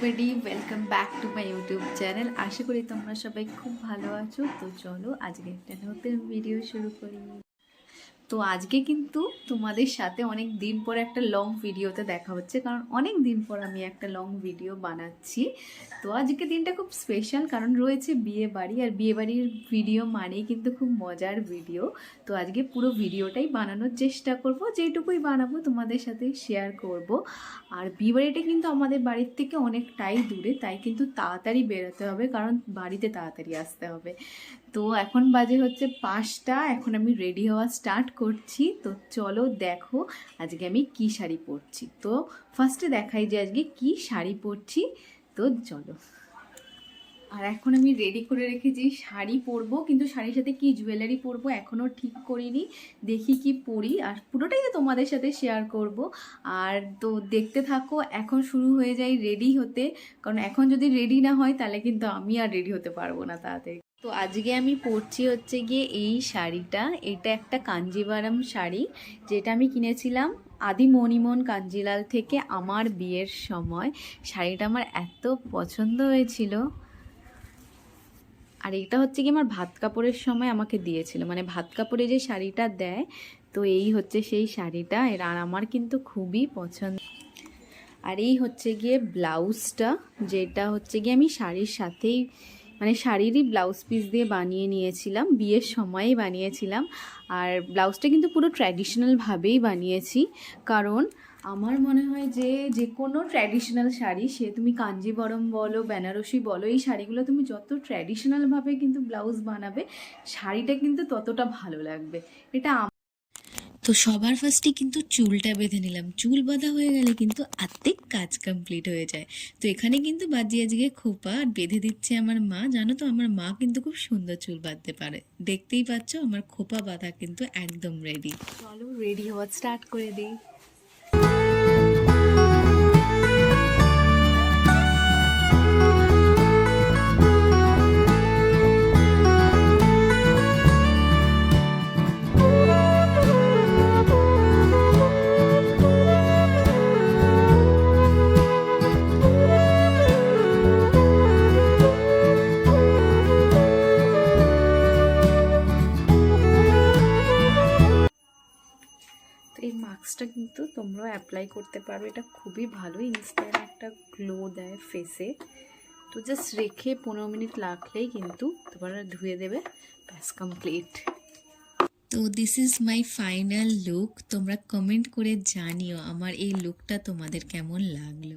Everybody, welcome back to my YouTube channel. আশা করি তোমরা সবাই খুব ভালো আছো। তো চলো আজকে একটা নতুন ভিডিও শুরু করি। তো আজকে কিন্তু তোমাদের সাথে অনেক দিন পর একটা লং ভিডিওতে দেখা হচ্ছে, কারণ অনেক দিন পর আমি একটা লং ভিডিও বানাচ্ছি। তো আজকে দিনটা খুব স্পেশাল, কারণ রয়েছে বিয়ে বাড়ি, আর বিয়ে বাড়ির ভিডিও মানেই কিন্তু খুব মজার ভিডিও। তো আজকে পুরো ভিডিওটাই বানানোর চেষ্টা করব, যেটুকুই বানাবো তোমাদের সাথে শেয়ার করব। আর বিয়ে বাড়িটা কিন্তু আমাদের বাড়ির থেকে অনেকটাই দূরে, তাই কিন্তু তাড়াতাড়ি বেরোতে হবে, কারণ বাড়িতে তাড়াতাড়ি আসতে হবে। তো এখন বাজে হচ্ছে 5টা, এখন আমি রেডি হওয়া স্টার্ট করছি। তো চলো দেখো আজকে আমি কি শাড়ি পরছি। তো ফার্স্টে দেখাই যে আজকে কি শাড়ি পরছি। তো চলো। আর এখন আমি রেডি করে রেখেছি শাড়ি পরবো, কিন্তু শাড়ির সাথে কি জুয়েলারি পরবো এখনও ঠিক করিনি। দেখি কি পরি, আর পুরোটাই তো তোমাদের সাথে শেয়ার করব। আর তো দেখতে থাকো, এখন শুরু হয়ে যায় রেডি হতে, কারণ এখন যদি রেডি না হয় তাহলে কিন্তু আমি আর রেডি হতে পারবো না তাড়াতাড়ি। তো আজকে আমি পরছি হচ্ছে গিয়ে এই শাড়িটা। এটা একটা কাঞ্জিভারাম শাড়ি, যেটা আমি কিনেছিলাম আদি মণিমোহন কাঞ্জিলাল থেকে আমার বিয়ের সময়। শাড়িটা আমার এত পছন্দ হয়েছিল। আর এটা হচ্ছে কি আমার ভাত কাপড়ের সময় আমাকে দিয়েছিল, মানে ভাত কাপড়ে যে শাড়িটা দেয়, তো এই হচ্ছে সেই শাড়িটা। আর আমার কিন্তু খুবই পছন্দ। আর এই হচ্ছে গিয়ে ব্লাউজটা, যেটা হচ্ছে গিয়ে আমি শাড়ির সাথেই, মানে শাড়িরই ব্লাউজ পিস দিয়ে বানিয়ে নিয়েছিলাম, বিয়ের সময়েই বানিয়েছিলাম। আর ব্লাউজটা কিন্তু পুরো ট্র্যাডিশনালভাবেই বানিয়েছি, কারণ আমার মনে হয় যে যে কোনো ট্র্যাডিশনাল শাড়ি, সে তুমি কাঞ্জিবরম বলো, বেনারসি বলো, এই শাড়িগুলো তুমি যত ট্র্যাডিশনালভাবে কিন্তু ব্লাউজ বানাবে, শাড়িটা কিন্তু ততটা ভালো লাগবে। এটা তো সবার ফার্স্টে কিন্তু চুলটা বেঁধে নিলাম। চুল বাঁধা হয়ে গেলে কিন্তু আর্ধেক কাজ কমপ্লিট হয়ে যায়। তো এখানে কিন্তু বাজি আজকে খোপা আর বেঁধে দিচ্ছে আমার মা। জানো তো আমার মা কিন্তু খুব সুন্দর চুল বাঁধতে পারে। দেখতেই পাচ্ছ আমার খোপা বাঁধা কিন্তু একদম রেডি। চলো রেডি হওয়া স্টার্ট করে দিই। এই মাস্কটা কিন্তু তোমরাও অ্যাপ্লাই করতে পারো, এটা খুবই ভালো, ইনস্ট্যান্ট একটা গ্লো দেয় ফেসে। তো জাস্ট রেখে 15 মিনিট রাখলেই কিন্তু তোমরা ধুয়ে দেবে, ব্যাস কমপ্লিট। তো this is my final look. তোমরা কমেন্ট করে জানিও আমার এই লুকটা তোমাদের কেমন লাগলো।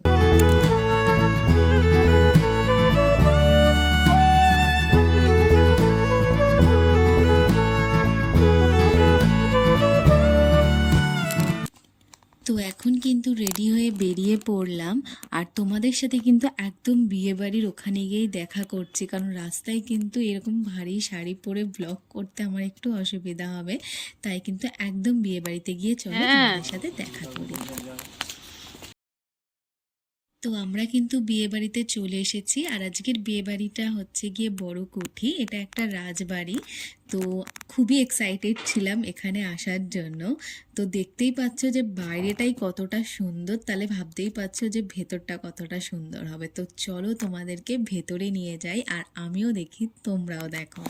তো এখন কিন্তু রেডি হয়ে বেরিয়ে পড়লাম, আর তোমাদের সাথে কিন্তু একদম বিয়েবাড়ির ওখানে গিয়েই দেখা করছি, কারণ রাস্তায় কিন্তু এরকম ভারী শাড়ি পরে ব্লগ করতে আমার একটু অসুবিধা হবে, তাই কিন্তু একদম বিয়েবাড়িতে গিয়ে চলো তোমাদের সাথে দেখা করি। তো আমরা কিন্তু বিয়ে বাড়িতে চলে এসেছি, আর আজকের বিয়ে বাড়িটা হচ্ছে গিয়ে বড় কুঠি, এটা একটা রাজবাড়ি। তো খুবই এক্সাইটেড ছিলাম এখানে আসার জন্য। তো দেখতেই পাচ্ছ যে বাইরেটাই কতটা সুন্দর, তাহলে ভাবতেই পারছো যে ভেতরটা কতটা সুন্দর হবে। তো চলো তোমাদেরকে ভেতরে নিয়ে যাই, আর আমিও দেখি, তোমরাও দেখো।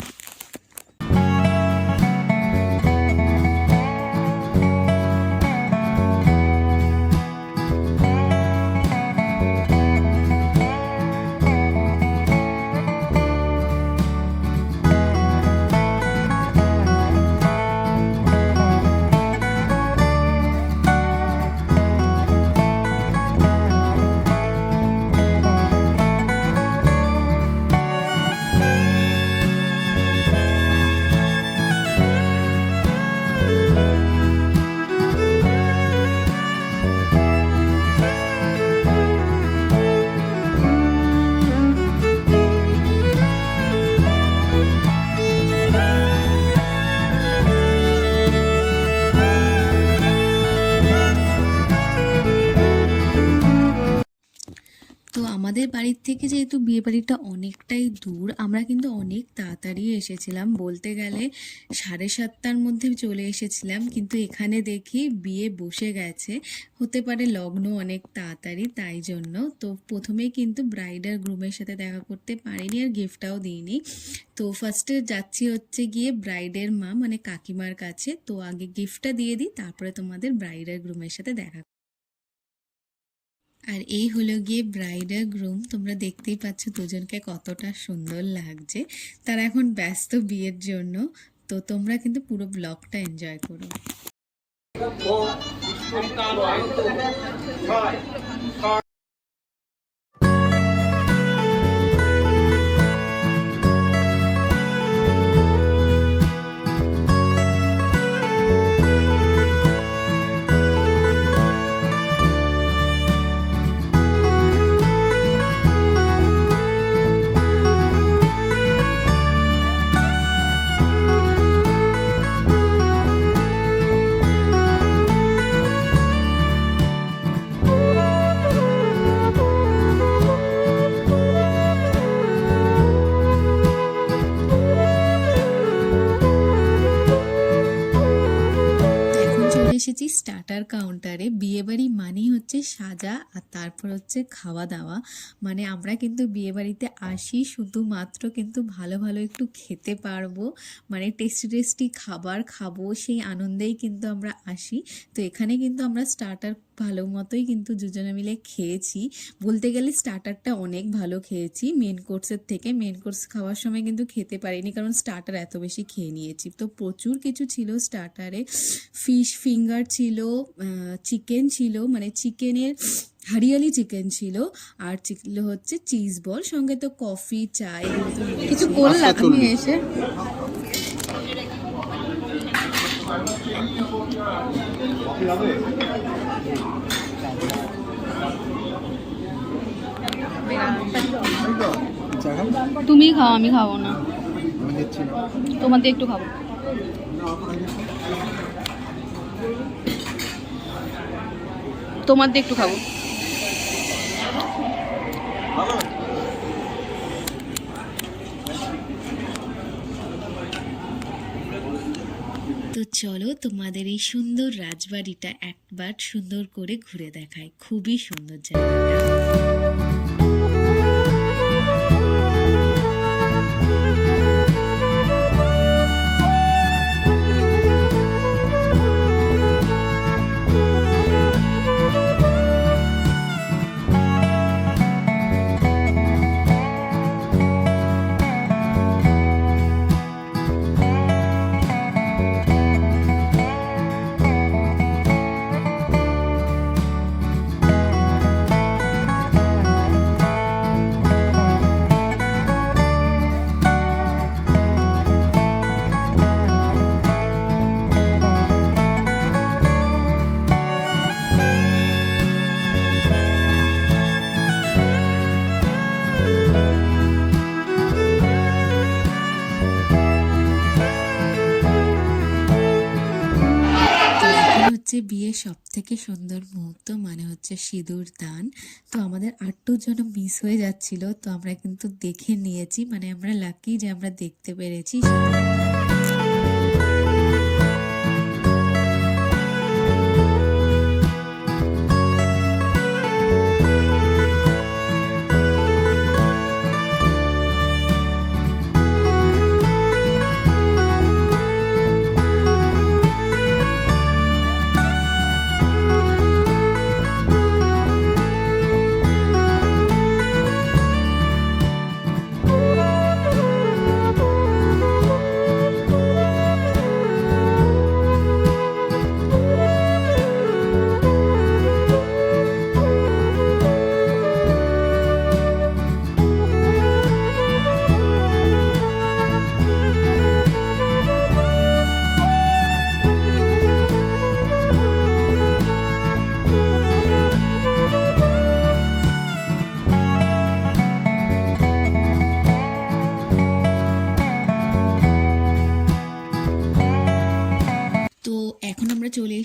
আমাদের বাড়ির থেকে যেহেতু বিয়ে বাড়িটা অনেকটাই দূর, আমরা কিন্তু অনেক তাড়াতাড়ি এসেছিলাম, বলতে গেলে 7:30টার মধ্যে চলে এসেছিলাম, কিন্তু এখানে দেখি বিয়ে বসে গেছে, হতে পারে লগ্ন অনেক তাড়াতাড়ি তাই জন্য। তো প্রথমেই কিন্তু ব্রাইড আর গ্রুমের সাথে দেখা করতে পারিনি আর গিফটটাও দিইনি। তো ফার্স্টে যাচ্ছি হচ্ছে গিয়ে ব্রাইডের মা মানে কাকিমার কাছে, তো আগে গিফটটা দিয়ে দিই, তারপরে তোমাদের ব্রাইড আর গ্রুমের সাথে দেখা। আর এই হলো গিয়ে ব্রাইড আর গ্রুম, তোমরা দেখতেই পাচ্ছ দুজনকে কতটা সুন্দর লাগছে। তারা এখন ব্যস্ত বিয়ের জন্য, তো তোমরা কিন্তু পুরো ব্লগটা এনজয় করো। এসেছি স্টার্টার কাউন্টারে। বিয়েবাড়ি মানেই হচ্ছে সাজা আর তারপর হচ্ছে খাওয়া দাওয়া, মানে আমরা কিন্তু বিয়েবাড়িতে আসি শুধুমাত্র কিন্তু ভালো ভালো একটু খেতে পারবো, মানে টেস্টি টেস্টি খাবার খাবো সেই আনন্দেই কিন্তু আমরা আসি। তো এখানে কিন্তু আমরা স্টার্টার ভালো মতোই কিন্তু দুজনে মিলে খেয়েছি, বলতে গেলে স্টার্টারটা অনেক ভালো খেয়েছি মেন কোর্সের থেকে। মেন কোর্স খাওয়ার সময় কিন্তু খেতে পারিনি কারণ স্টার্টার এত বেশি খেয়ে নিয়েছি। তো প্রচুর কিছু ছিল স্টার্টারে, ফিশ ফিঙ্গার ছিল, চিকেন ছিল, মানে চিকেনের হরিয়ালি চিকেন ছিল, আর ছিল হচ্ছে চিজ বল, সঙ্গে তো কফি চা এগুলো তো কিছু করলাম আমি এসে। তুমি খাও, আমি খাবো না, তোমার দিয়ে একটু খাবো। তোমার দিয়ে একটু খাবো। তো চলো তোমাদের এই সুন্দর রাজবাড়িটা একবার সুন্দর করে ঘুরে দেখায়, খুবই সুন্দর জায়গাটা। হচ্ছে বিয়ের সব থেকে সুন্দর মুহূর্ত মানে হচ্ছে সিঁদুর দান। তো আমাদের আটটুর জন্য মিস হয়ে যাচ্ছিল, তো আমরা কিন্তু দেখে নিয়েছি, মানে আমরা লাকি যে আমরা দেখতে পেরেছি।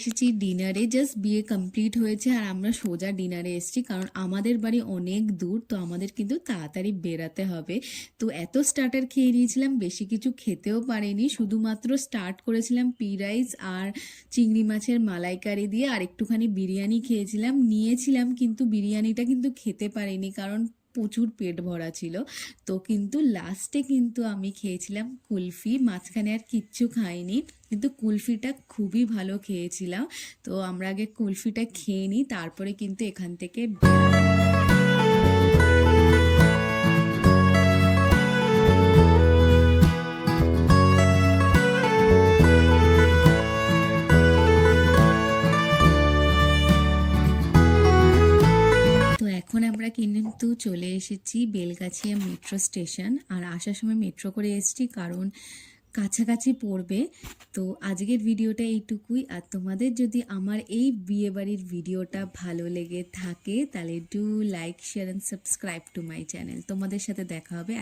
এসেছি ডিনারে, জাস্ট বিয়ে কমপ্লিট হয়েছে আর আমরা সোজা ডিনারে এসেছি, কারণ আমাদের বাড়ি অনেক দূর, তো আমাদের কিন্তু তাড়াতাড়ি বেরাতে হবে। তো এত স্টার্টার খেয়ে নিয়েছিলাম, বেশি কিছু খেতেও পারিনি, শুধুমাত্র স্টার্ট করেছিলাম পি রাইস আর চিংড়ি মাছের মালাইকারি দিয়ে, আর একটুখানি বিরিয়ানি নিয়েছিলাম, কিন্তু বিরিয়ানিটা কিন্তু খেতে পারিনি কারণ প্রচুর পেট ভরা ছিল। তো কিন্তু লাস্টে কিন্তু আমি খেয়েছিলাম কুলফি, মাঝখানে আর কিচ্ছু খাইনি, কিন্তু কুলফিটা খুবই ভালো খেয়েছিলাম। তো আমরা আগে কুলফিটা খেয়ে নিই, তারপরে কিন্তু এখান থেকে তো এখন আমরা কিন্তু চলে এসেছি বেলগাছিয়া মেট্রো স্টেশন, আর আসার সময় মেট্রো করে এসেছি কারণ কাছাকাছি পড়বে। তো আজকের ভিডিওটা এইটুকুই, আর তোমাদের যদি আমার এই বিয়েবাড়ির ভিডিওটা ভালো লেগে থাকে তাহলে do like, share and subscribe to my channel. তোমাদের সাথে দেখা হবে